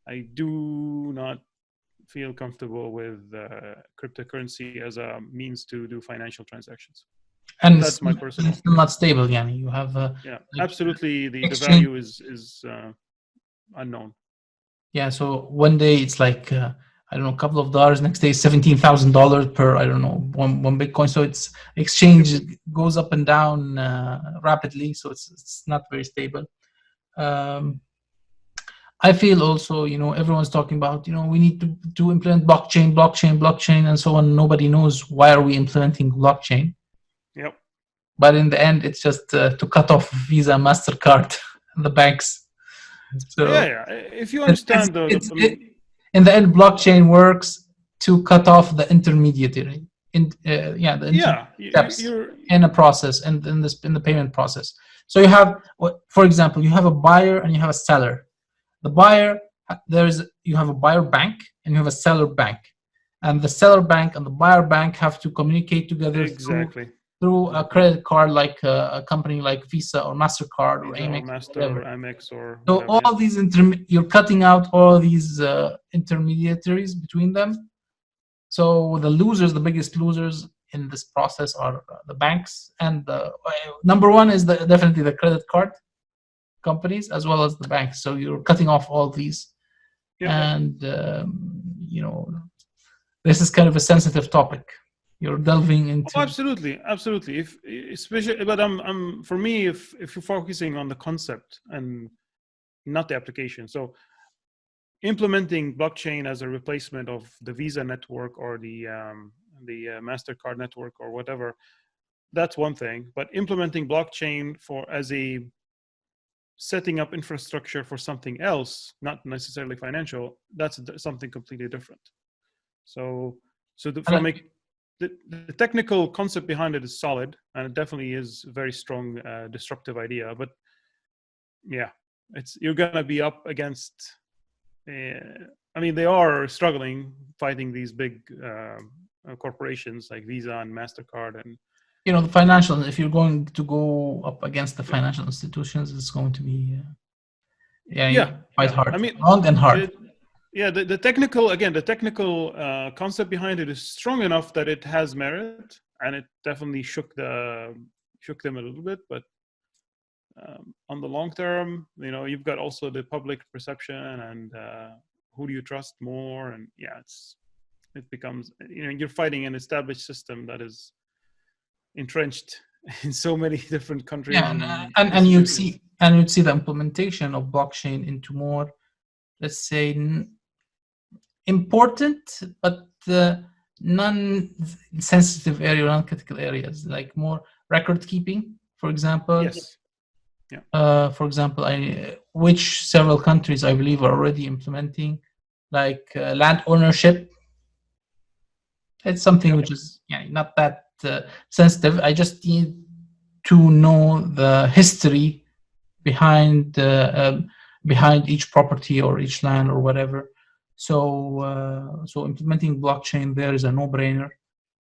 S2: I do not feel comfortable with cryptocurrency as a means to do financial transactions.
S1: And
S2: that's my personal.
S1: It's not stable. You have
S2: absolutely. The value is unknown.
S1: Yeah. So one day it's like I don't know, a couple of dollars. Next day $17,000 per one Bitcoin. So it's exchange goes up and down rapidly. So it's not very stable. Um, I feel also, everyone's talking about, we need to implement blockchain, and so on. Nobody knows why are we implementing blockchain.
S2: Yep.
S1: But in the end, it's just to cut off Visa, MasterCard, and the banks. So
S2: Yeah. If you understand
S1: in the end, blockchain works to cut off the intermediary, steps in a process and in the payment process. So you have, for example, you have a buyer and you have a seller. The buyer, you have a buyer bank and you have a seller bank, and the seller bank and the buyer bank have to communicate together through a credit card, like a company like Visa or MasterCard or Amex,
S2: or Amex or
S1: so whatever. All these you're cutting out all these intermediaries between them. So the the biggest losers in this process are the banks, and number one is definitely the credit card companies as well as the banks. So you're cutting off all these, and this is kind of a sensitive topic. You're delving into.
S2: Oh, absolutely. If especially, but for me, if you're focusing on the concept and not the application, so implementing blockchain as a replacement of the Visa network or the MasterCard network or whatever, that's one thing. But implementing blockchain as a setting up infrastructure for something else, not necessarily financial, that's something completely different. So the technical concept behind it is solid, and it definitely is a very strong disruptive idea. But yeah, you're gonna be up against. They are struggling fighting these big corporations like Visa and MasterCard, and
S1: the financial. If you're going to go up against the financial institutions, it's going to be quite hard. Long and hard.
S2: The technical concept behind it is strong enough that it has merit, and it definitely shook them a little bit. But on the long term, you've got also the public perception and who do you trust more, and it becomes you're fighting an established system that is entrenched in so many different countries.
S1: And you'd see the implementation of blockchain into more, let's say, important but non-sensitive area, non-critical areas, like more record keeping, for example.
S2: Yes.
S1: For example, which several countries I believe are already implementing, like land ownership. It's something which is not that sensitive. I just need to know the history behind each property or each land or whatever. So implementing blockchain there is a no-brainer.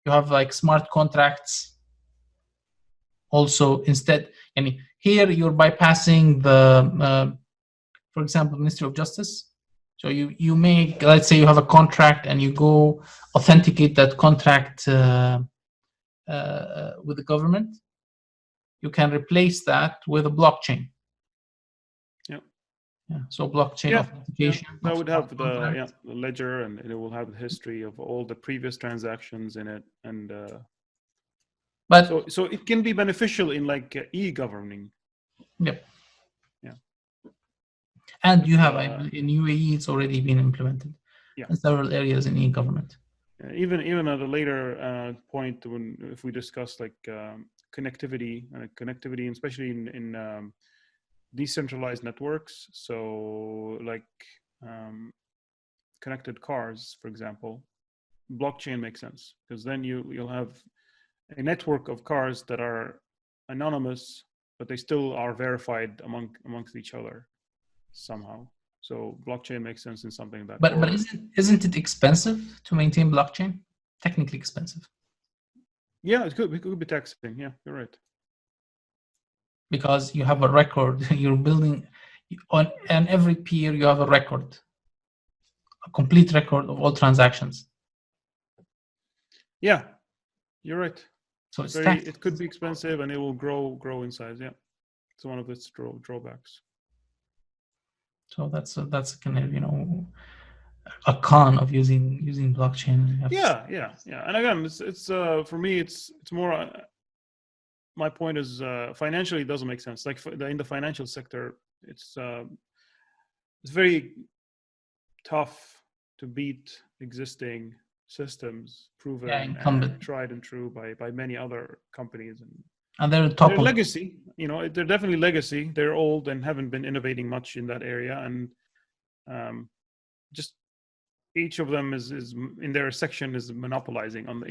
S1: You have like smart contracts. Also, instead, here you're bypassing the, for example, Ministry of Justice. So you make, let's say you have a contract and you go authenticate that contract with the government. You can replace that with a blockchain. So blockchain authentication.
S2: That would have the ledger, and it will have the history of all the previous transactions in it, and so it can be beneficial in like e-governing.
S1: Yep. And you have in UAE, it's already been implemented in several areas in e-government.
S2: Even at a later point, if we discuss like connectivity, especially in decentralized networks, so like connected cars, for example, blockchain makes sense, because then you'll have a network of cars that are anonymous, but they still are verified amongst each other somehow. So blockchain makes sense in something that.
S1: But isn't it expensive to maintain blockchain? Technically expensive.
S2: Yeah, it could be taxing. Yeah, you're right.
S1: Because you have a record, you're building on every peer. You have a record, a complete record of all transactions.
S2: Yeah, you're right.
S1: So
S2: it could be expensive, and it will grow in size. Yeah, it's one of its drawbacks.
S1: So that's kind of a con of using blockchain.
S2: Yeah. And again, it's for me, it's more. My point is, financially, it doesn't make sense. Like in the financial sector, it's very tough to beat existing systems
S1: Yeah,
S2: proven and
S1: incumbent,
S2: tried and true by many other companies,
S1: and they're
S2: and
S1: top
S2: their
S1: of.
S2: legacy. They're definitely legacy. They're old and haven't been innovating much in that area, and just each of them is in their section is monopolizing on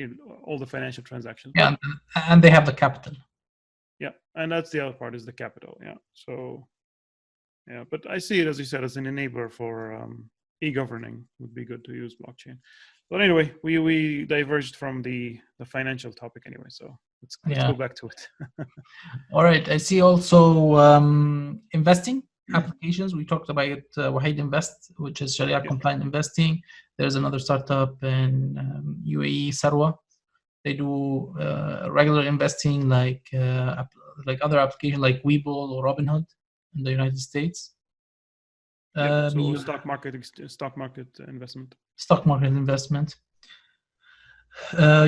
S2: all the financial transactions.
S1: Yeah,
S2: But
S1: and they have the capital.
S2: yeah, and that's the other part, is the capital. Yeah, so yeah, but I see it, as you said, as an enabler for e-governing. Would be good to use blockchain. But anyway, we diverged from the financial topic anyway, so let's
S1: Yeah.
S2: go back to it.
S1: All right. I see also investing applications. We talked about Wahid Invest, which is Sharia
S2: Yeah.
S1: compliant investing. There's another startup in UAE, Sarwa. They do regular investing like other applications like Webull or Robinhood in the United States.
S2: Yep. So
S1: You
S2: stock market investment.
S1: stock market investment.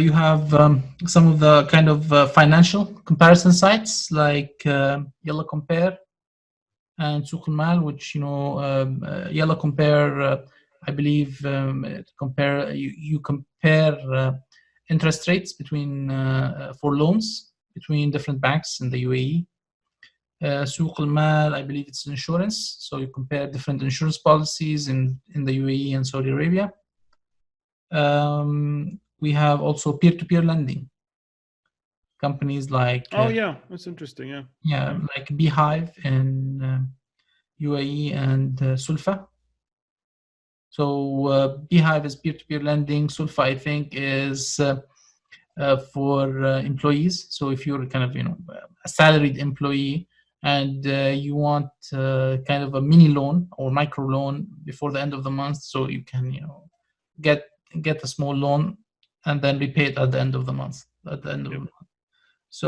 S1: You have some of the kind of financial comparison sites like Yalla Compare and Souq al-Mal, which Yalla Compare, I believe, you compare interest rates between for loans between different banks in the UAE. Souq al-Mal, I believe it's insurance, so you compare different insurance policies in the UAE and Saudi Arabia. We have also peer-to-peer lending companies like
S2: Oh yeah, that's interesting. Yeah.
S1: like Beehive in UAE and Sulfa. So Beehive is peer-to-peer lending. Sulfa, I think, is for employees. So if you're kind of a salaried employee and you want kind of a mini loan or micro loan before the end of the month, so you can get a small loan and then repay it at the end of the month. So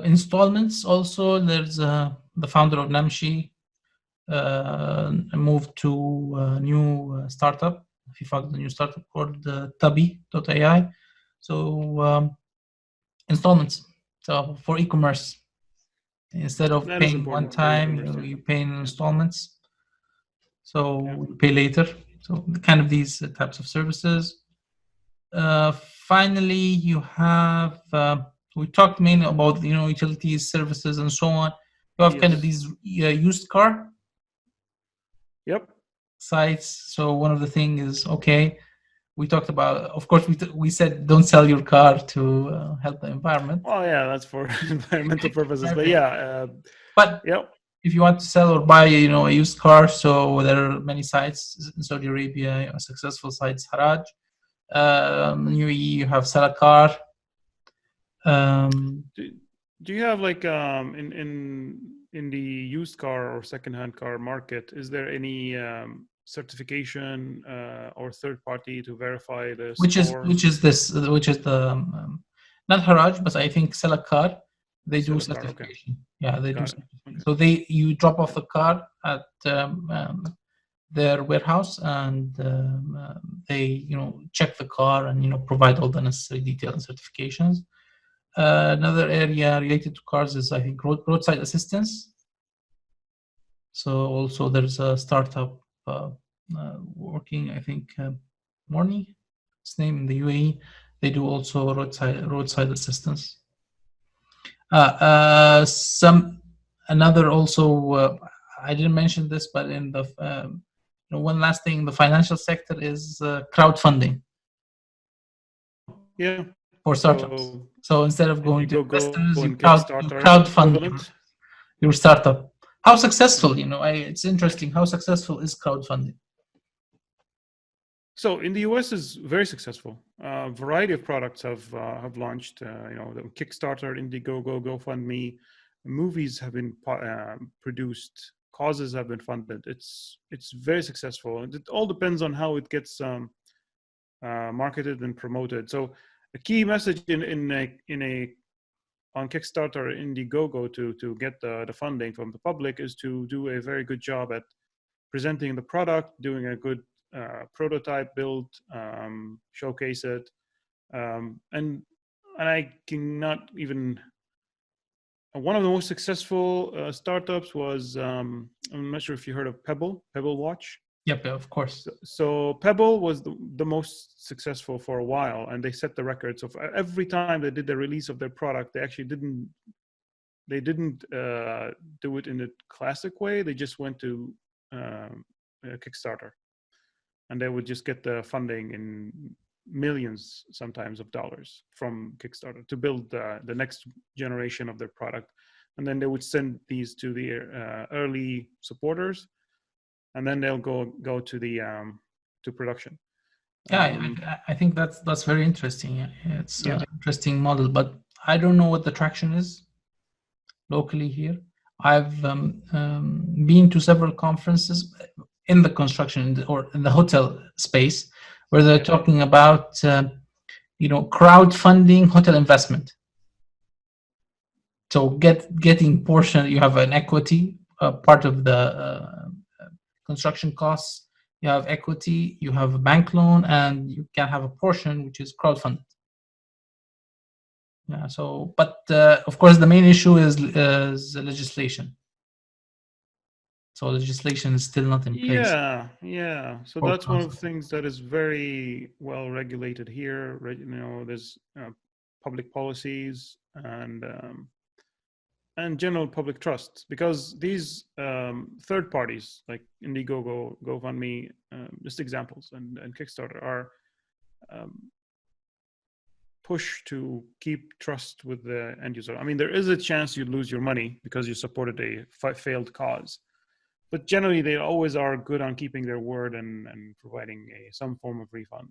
S1: installments also. There's the founder of Namshi moved to a new startup. He founded a new startup called Tabi.ai. So installments. So for e-commerce, instead of
S2: That is
S1: paying one
S2: important for
S1: time,
S2: e-commerce.
S1: you pay in
S2: Yeah.
S1: installments. So
S2: Yeah.
S1: you pay later. So kind of these types of services. Finally, you have we talked mainly about utilities, services, and so on. You have kind of
S2: Yes.
S1: these used car
S2: Yep.
S1: sites. So one of the things is, okay, we talked about, of course, we said don't sell your car to help the environment.
S2: Oh yeah, that's for environmental purposes. But yeah.
S1: But
S2: yep.
S1: if you want to sell or buy, a used car, so there are many sites in Saudi Arabia, successful sites, Haraj. In UAE, you have Sell a Car.
S2: Do you have like in the used car or secondhand car market, is there any certification or third party to verify the score?
S1: Which is the not Haraj, but I think Sell a Car. They do certification. Okay. Yeah, they do certification. Okay. So you drop off the car at their warehouse, and they check the car and provide all the necessary details and certifications. Another area related to cars is, I think, roadside assistance. So also there's a startup working, I think, Morni, its name, in the UAE. They do also roadside assistance. Another also, I didn't mention this, but in the one last thing, the financial sector is crowdfunding.
S2: Yeah.
S1: For startups. So instead of going to investors, you crowdfund your startup. How successful? It's interesting. How successful is crowdfunding?
S2: So in the US, is very successful. A variety of products have launched. The Kickstarter, Indiegogo, GoFundMe. Movies have been produced. Causes have been funded. It's very successful, and it all depends on how it gets marketed and promoted. So a key message on Kickstarter or Indiegogo to get the funding from the public is to do a very good job at presenting the product, doing a good prototype build, showcase it, and I cannot even one of the most successful startups was, I'm not sure if you heard of Pebble Watch.
S1: Yep, of course.
S2: So Pebble was the most successful for a while, and they set the record. So every time they did the release of their product, they actually didn't do it in a classic way. They just went to a Kickstarter, and they would just get the funding in millions, sometimes, of dollars from Kickstarter to build the next generation of their product. And then they would send these to the early supporters, and then they'll go to the to production.
S1: Yeah, I think that's very interesting. It's an interesting model, but I don't know what the traction is locally here. I've been to several conferences in the construction or in the hotel space where they're talking about crowdfunding hotel investment. So getting portion, you have an equity part of the construction costs. You have equity, you have a bank loan, and you can have a portion which is crowdfunded. Yeah. So, but of course, the main issue is legislation. So legislation is still not in place.
S2: Yeah. So that's one of the things that is very well regulated here. Right? There's public policies and general public trust, because these third parties like Indiegogo, GoFundMe, just examples, and Kickstarter are push to keep trust with the end user. I mean, there is a chance you'd lose your money because you supported a failed cause, but generally they always are good on keeping their word and providing some form of refund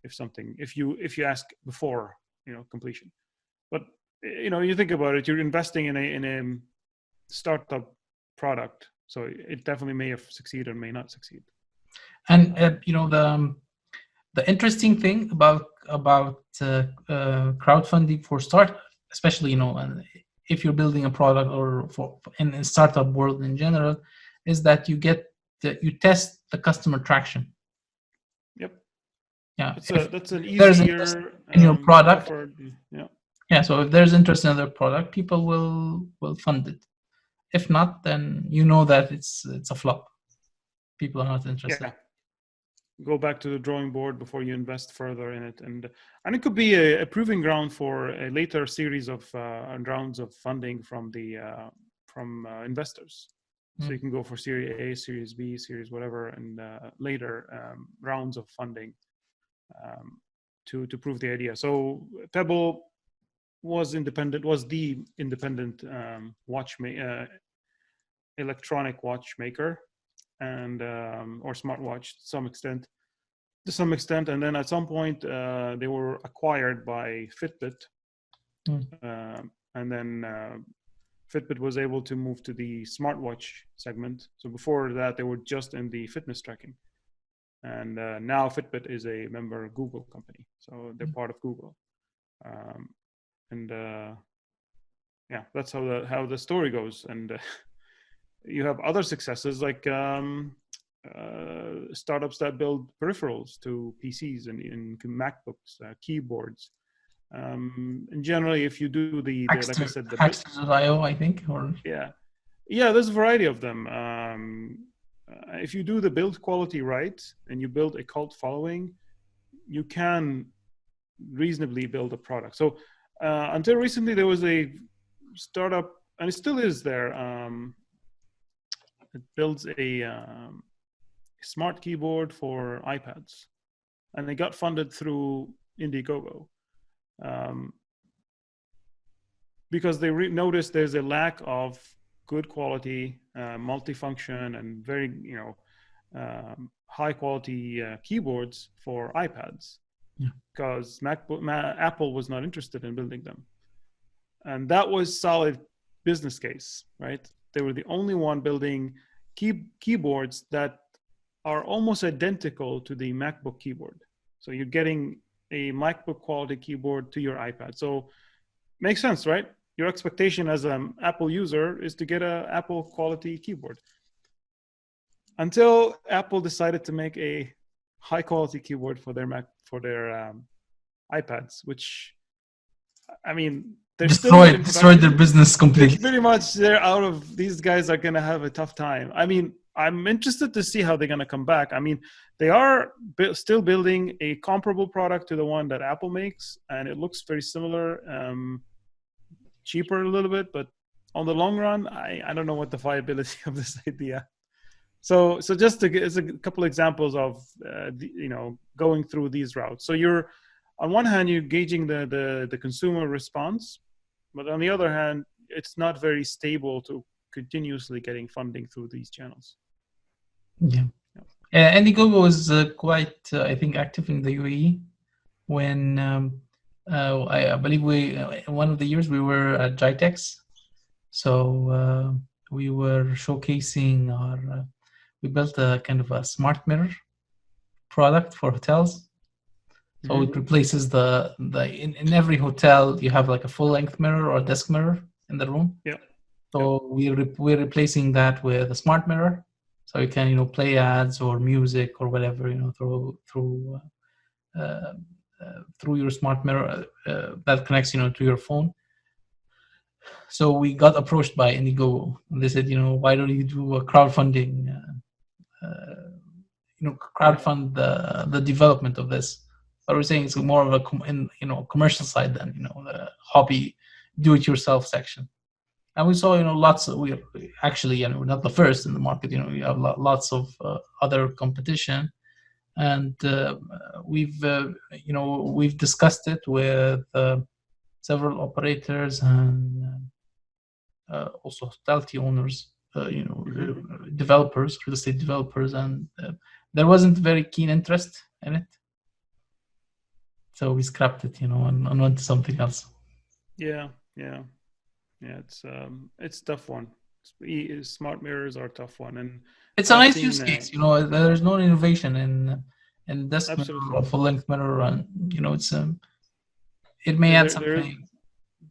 S2: if you ask before completion. But you think about it, you're investing in a startup product, so it definitely may have succeeded or may not succeed.
S1: And the interesting thing about crowdfunding for start, especially if you're building a product or in the startup world in general, is that you test the customer traction.
S2: Yep.
S1: Yeah.
S2: That's an easier
S1: in your product.
S2: offer.
S1: Yeah. So if there's interest in their product, people will fund it. If not, then that it's a flop. People are not interested.
S2: Yeah. Go back to the drawing board before you invest further in it, and it could be a proving ground for a later series of rounds of funding from investors. So you can go for Series A, Series B, Series whatever, and later rounds of funding to prove the idea. So Pebble was the independent electronic watchmaker, and or smartwatch to some extent, and then at some point they were acquired by Fitbit, and then Fitbit was able to move to the smartwatch segment. So before that, they were just in the fitness tracking, and now Fitbit is a member Google company, so they're part of Google, and that's how the story goes. And you have other successes like startups that build peripherals to PCs and MacBooks, keyboards. And generally, if you do like I said, the
S1: Hackster.io, I think, or
S2: yeah, there's a variety of them. If you do the build quality right and you build a cult following, you can reasonably build a product. So until recently, there was a startup, and it still is there. It builds a smart keyboard for iPads, and they got funded through Indiegogo because they noticed there's a lack of good quality multifunction and very high quality keyboards for iPads, because Apple was not interested in building them, and that was solid business case, right? They were the only one building keyboards that are almost identical to the MacBook keyboard. So you're getting a MacBook quality keyboard to your iPad. So makes sense, right? Your expectation as an Apple user is to get an Apple quality keyboard. Until Apple decided to make a high quality keyboard for their iPads, which, I mean, they're still in
S1: destroyed their
S2: production.
S1: business completely.
S2: Pretty much, they're out of. These guys are gonna have a tough time. I mean, I'm interested to see how they're gonna come back. I mean, they are still building a comparable product to the one that Apple makes, and it looks very similar, cheaper a little bit, but on the long run, I don't know what the viability of this idea. So just to it's a couple examples of going through these routes. So you're on one hand you're gauging the consumer response, but on the other hand, it's not very stable to continuously getting funding through these channels.
S1: Yeah. Indiegogo was quite, I think, active in the UAE when I believe in one of the years we were at GITEX. So we were showcasing we built a kind of a smart mirror product for hotels. So it replaces in every hotel you have like a full length mirror or a desk mirror in the room.
S2: Yeah.
S1: So we're replacing that with a smart mirror. So you can play ads or music or whatever through your smart mirror that connects to your phone. So we got approached by Indiegogo, and they said, why don't you do a crowdfunding? Crowdfund the development of this. But we're saying it's more of a commercial side than the hobby, do-it-yourself section. And we saw lots of, we actually we're not the first in the market. We have lots of other competition, and we've discussed it with several operators and also hospitality owners, developers, real estate developers, and there wasn't very keen interest in it. So we scrapped it, and went to something else.
S2: Yeah. It's a tough one. Smart mirrors are a tough one, and
S1: it's a nice use case. There's no innovation in this mirror or full length mirror, and it's it may add something.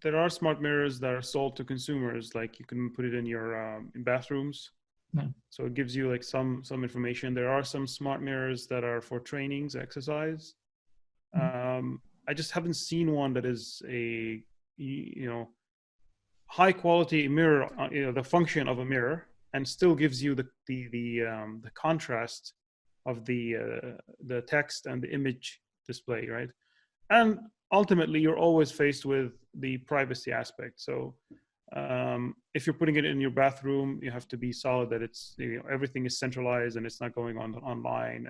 S2: There are smart mirrors that are sold to consumers, like you can put it in your in bathrooms.
S1: Yeah.
S2: So it gives you like some information. There are some smart mirrors that are for trainings, exercise. I just haven't seen one that is a high quality mirror, the function of a mirror, and still gives you the contrast of the text and the image display, right? And ultimately, you're always faced with the privacy aspect. So if you're putting it in your bathroom, you have to be solid that it's everything is centralized and it's not going on online.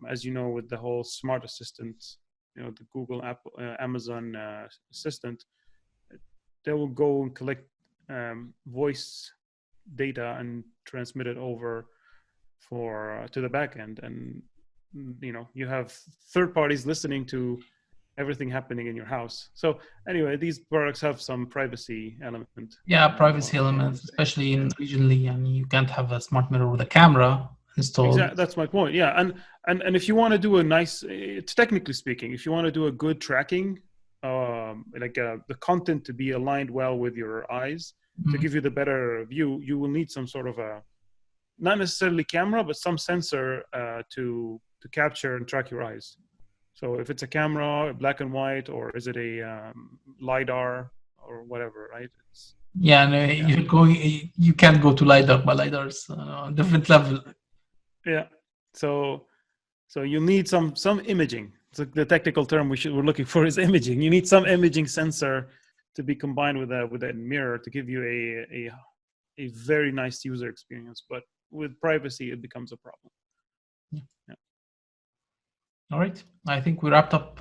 S2: As you know, with the whole smart assistant, the Google, Apple, Amazon assistant, they will go and collect voice data and transmit it over to the backend, and you have third parties listening to everything happening in your house. So anyway, these products have some privacy element.
S1: Yeah, privacy elements, especially in regionally, and you can't have a smart mirror with a camera installed.
S2: Exactly, that's my point. Yeah, and if you want to do a nice, it's technically speaking, if you want to do a good tracking, the content to be aligned well with your eyes to give you the better view, you will need some sort of not necessarily camera, but some sensor to capture and track your eyes. So if it's a camera, black and white, or is it a LiDAR or whatever, right?
S1: You can't go to LiDAR, but LiDAR's a different level.
S2: Yeah. So you need some imaging. So the technical term we're looking for is imaging. You need some imaging sensor to be combined with a mirror to give you a very nice user experience. But with privacy, it becomes a problem. Yeah.
S1: All right. I think we wrapped up.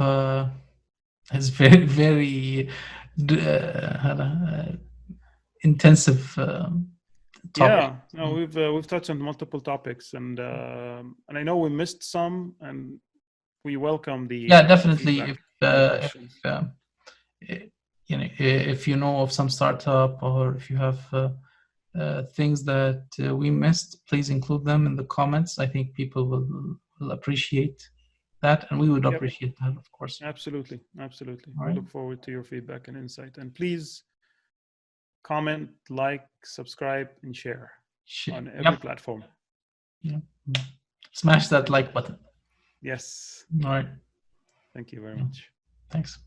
S1: It's very, very intensive topic.
S2: Yeah. No, we've touched on multiple topics, and I know we missed some, and we welcome the
S1: definitely.
S2: If
S1: you know of some startup, or if you have things that we missed, please include them in the comments. I think people will appreciate that, and we would appreciate that, of course.
S2: Absolutely.
S1: All
S2: We
S1: right.
S2: look forward to your feedback and insight, and please comment, like, subscribe, and share on every platform.
S1: Yeah. Smash that like button.
S2: Yes.
S1: All right.
S2: Thank you very much.
S1: Thanks.